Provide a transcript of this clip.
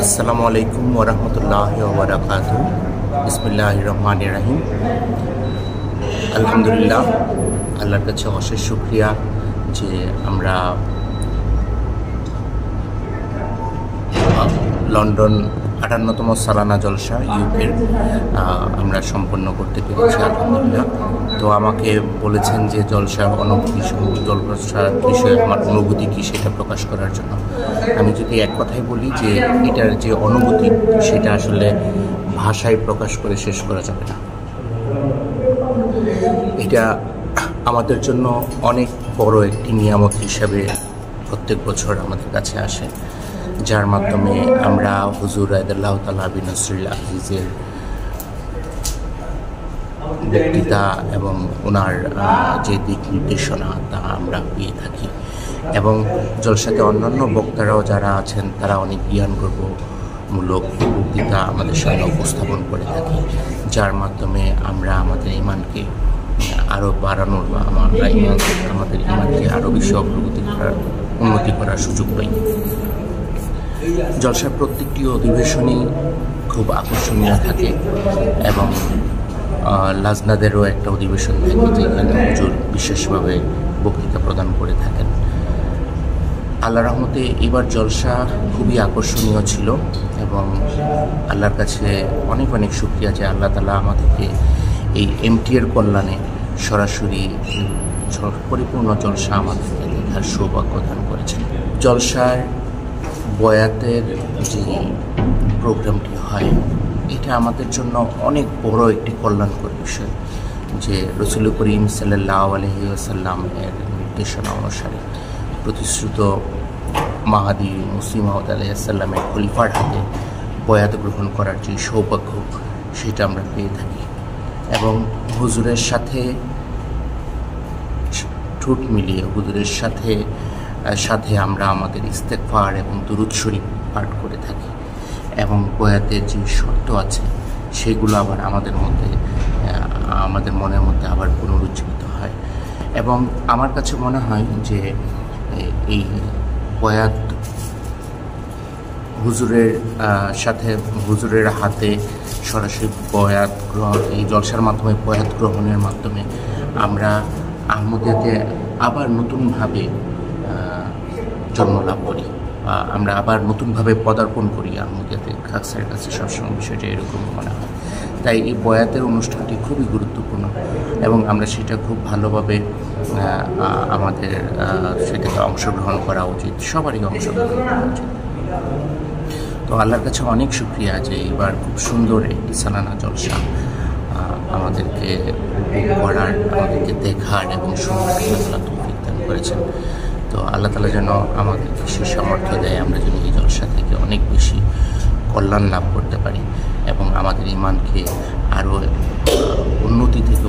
আসসালামু আলাইকুম ওয়া রাহমাতুল্লাহি ওয়া বারাকাতুহু। বিসমিল্লাহির রহমানির রহিম। আলহামদুলিল্লাহ, আল্লাহর কাছে অশেষ শুকরিয়া যে আমরা লন্ডন ৫৮তম সালানা জলসা ইউকের আমরা সম্পন্ন করতে পেরেছি আলহামদুলিল্লাহ। তো আমাকে বলেছেন যে জলসার অনুভূতি জলসার বিষয়ে আমার অনুভূতি কী সেটা প্রকাশ করার জন্য। আমি যদি এক কথায় বলি যে এটার যে অনুভূতি সেটা আসলে ভাষায় প্রকাশ করে শেষ করা যাবে না। এটা আমাদের জন্য অনেক বড় একটি নিয়ামত হিসাবে প্রত্যেক বছর আমাদের কাছে আসে, যার মাধ্যমে আমরা হুজুর রাদিয়াল্লাহু তাআলা বিনসরিল আজিজের বক্তৃতা এবং ওনার যে দিক নির্দেশনা তা আমরা পেয়ে থাকি। এবং জলসাতে অন্যান্য বক্তারাও যারা আছেন তারা অনেক জ্ঞানগর্ভমূলক বক্তৃতা আমাদের সামনে উপস্থাপন করে থাকি, যার মাধ্যমে আমরা আমাদের ইমানকে আরও বাড়ানোর বা আমাদের ইমানকে আরও বেশি উন্নতি করার সুযোগ পাই। জলসার প্রত্যেকটি অধিবেশনই খুব আকর্ষণীয় থাকে এবং লাজনাদেরও একটা অধিবেশন থাকে যেখানে হুজুর বিশেষভাবে বক্তৃতা প্রদান করে থাকেন। আল্লাহর রহমতে এবার জলসা খুবই আকর্ষণীয় ছিল এবং আল্লাহর কাছে অনেক অনেক শুকরিয়া যে আল্লাহ তাআলা আমাদেরকে এই এমটিএর কল্যাণে সরাসরি পরিপূর্ণ জলসা আমাদেরকে দেখার সৌভাগ্য দান করেছেন। জলসার বয়াতের যে প্রোগ্রামটি হয় এটা আমাদের জন্য অনেক বড় একটি কল্যাণকর বিষয়, যে রাসূল করিম সাল্লাল্লাহু আলাইহি ওয়াসাল্লাম এর নির্দেশনা অনুসারে প্রতিশ্রুত মাহাদি মুসলিম মাউদ আলাইহিস সালামের খলিফার হাতে বয়াত গ্রহণ করার যে সৌভাগ্য সেটা আমরা পেয়ে থাকি এবং হুজুরের সাথে ঠোঁট মিলিয়ে হুজুরের সাথে আমরা আমাদের ইস্তেগফার এবং দুরূদ শরীফ পাঠ করে থাকি এবং বয়াতের যে শর্ত আছে সেগুলো আবার আমাদের মনের মধ্যে আবার পুনরুজ্জীবিত হয়। এবং আমার কাছে মনে হয় যে এই বয়াত হুজুরের হাতে সরাসরি বয়াত গ্রহণ, এই জলসার মাধ্যমে বয়াত গ্রহণের মাধ্যমে আমরা আহমদিয়াতে আবার নতুনভাবে জন্ম লাভ করি, আমরা আবার নতুনভাবে পদার্পণ করি আহমদিয়াতে। খাকসার কাছে সবসময় বিষয়টা এরকম মনে হয়। তাই এই বয়াতের অনুষ্ঠানটি খুবই গুরুত্বপূর্ণ এবং আমরা সেটা খুব ভালোভাবে আমাদের সেটাকে অংশগ্রহণ করা উচিত, সবারই অংশগ্রহণ করা উচিত। তো আল্লাহর কাছে অনেক শুকরিয়া যে এবার খুব সুন্দর একটি সালানা জলসা আমাদেরকে করার, আমাদেরকে দেখার এবং সুন্দর আল্লাহ তৌফিক দান করেছেন। তো আল্লাহ তাআলা যেন আমাদেরকে সে সামর্থ্য দেয় আমরা যেন এই জলসা থেকে অনেক বেশি কল্যাণ লাভ করতে পারি এবং আমাদের ইমানকে আরও উন্নতি থেকে